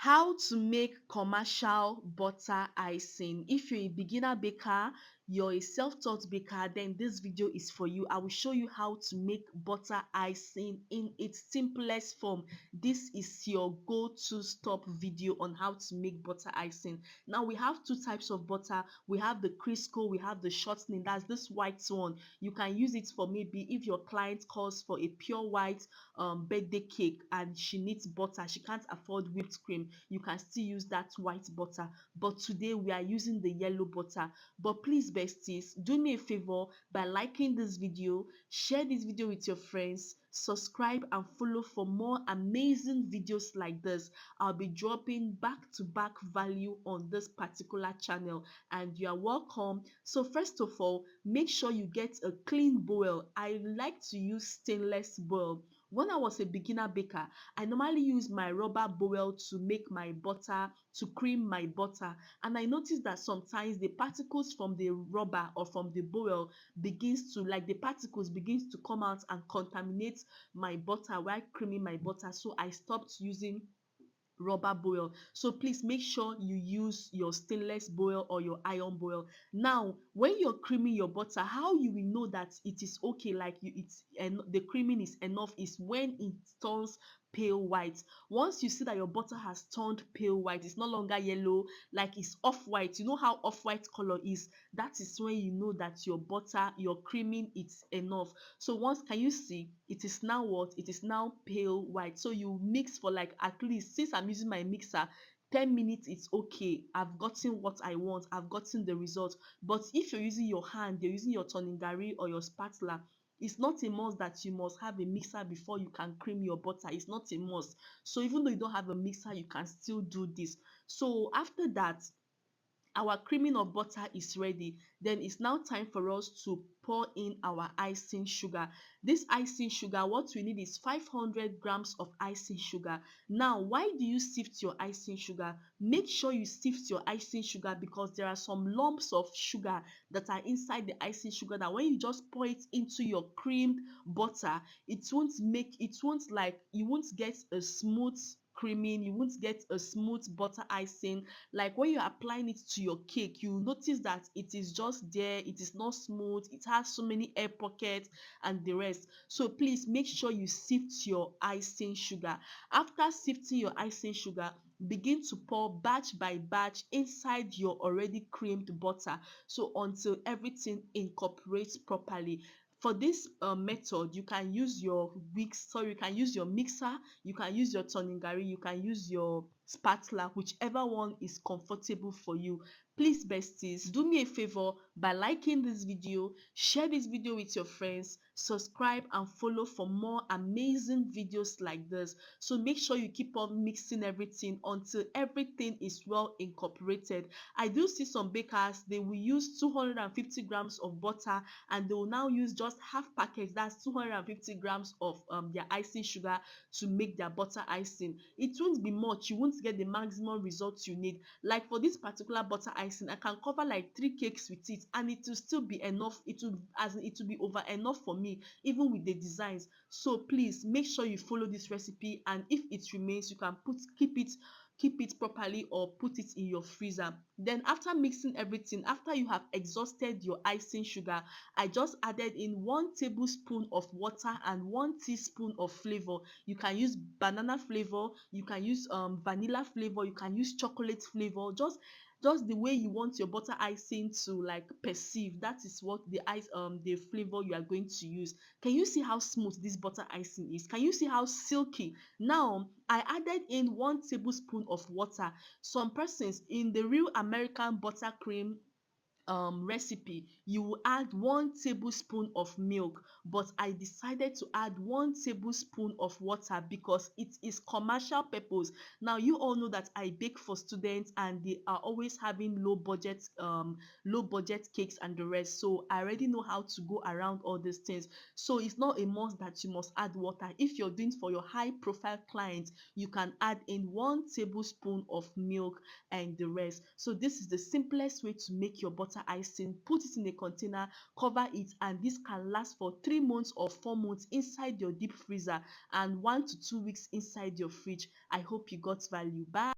How to make commercial butter icing. If you're a beginner baker, you're a self-taught baker, then this video is for you. I will show you how to make butter icing in its simplest form. This is your go-to stop video on how to make butter icing. Now we have two types of butter. We have the Crisco, we have the shortening. That's this white one. You can use it for maybe if your client calls for a pure white birthday cake and she needs butter, she can't afford whipped cream, you can still use that white butter. But today we are using the yellow butter. But please besties, do me a favor by liking this video, share this video with your friends, subscribe and follow for more amazing videos like this. I'll be dropping back to back value on this particular channel, and you are welcome. So first of all, make sure you get a clean bowl. I like to use stainless bowl. When I was a beginner baker, I normally use my rubber bowl to make my butter, to cream my butter. And I noticed that sometimes the particles from the rubber or from the bowl begins to, like the particles begins to come out and contaminate my butter while creaming my butter. So I stopped using rubber boil. So please make sure you use your stainless boil or your iron boil. Now when you're creaming your butter, how you will know that it is okay, like you it's and the creaming is enough, is when it turns pale white. Once you see that your butter has turned pale white, it's no longer yellow, like it's off white, you know how off white color is, that is when you know that your butter, your creaming, it's enough. So once, can you see, it is now what, it is now pale white. So you mix for like, at least, since I'm using my mixer, 10 minutes, it's okay. I've gotten what I want, I've gotten the result. But if you're using your hand, you're using your turning gari or your spatula, it's not a must that you must have a mixer before you can cream your butter. It's not a must. So even though you don't have a mixer, you can still do this. So after that, our creaming of butter is ready. Then it's now time for us to pour in our icing sugar. This icing sugar, what we need is 500 grams of icing sugar. Now why do you sift your icing sugar? Make sure you sift your icing sugar because there are some lumps of sugar that are inside the icing sugar that when you just pour it into your creamed butter, it won't, like, you won't get a smooth creaming, you won't get a smooth butter icing. Like when you're applying it to your cake, you notice that it is just there, it is not smooth, it has so many air pockets and the rest. So please make sure you sift your icing sugar. After sifting your icing sugar, begin to pour batch by batch inside your already creamed butter, so until everything incorporates properly. For this method, you can use your you can use your mixer, you can use your turning garri, you can use your spatula, whichever one is comfortable for you. Please besties, do me a favor by liking this video, share this video with your friends, subscribe and follow for more amazing videos like this. So make sure you keep on mixing everything until everything is well incorporated. I do see some bakers, they will use 250 grams of butter and they will now use just half package, that's 250 grams of their icing sugar to make their butter icing. It won't be much, you won't get the maximum results you need. Like for this particular butter icing, I can cover like 3 cakes with it and it will still be enough. It will, as in, it will be over enough for me even with the designs. So please make sure you follow this recipe, and if it remains, you can keep it properly or put it in your freezer. Then after mixing everything, after you have exhausted your icing sugar, I just added in 1 tablespoon of water and 1 teaspoon of flavor. You can use banana flavor, you can use vanilla flavor, you can use chocolate flavor, just the way you want your butter icing to like perceive. That is what the flavor you are going to use. Can you see how smooth this butter icing is? Can you see how silky? Now I added in 1 tablespoon of water. Some persons, in the real American buttercream recipe, you will add 1 tablespoon of milk, but I decided to add 1 tablespoon of water because it is commercial purpose. Now you all know that I bake for students and they are always having low budget cakes and the rest, so I already know how to go around all these things. So it's not a must that you must add water. If you're doing for your high profile clients, you can add in 1 tablespoon of milk and the rest. So this is the simplest way to make your butter icing. Put it in a container, cover it, and this can last for 3 months or 4 months inside your deep freezer and 1 to 2 weeks inside your fridge. I hope you got value. Bye.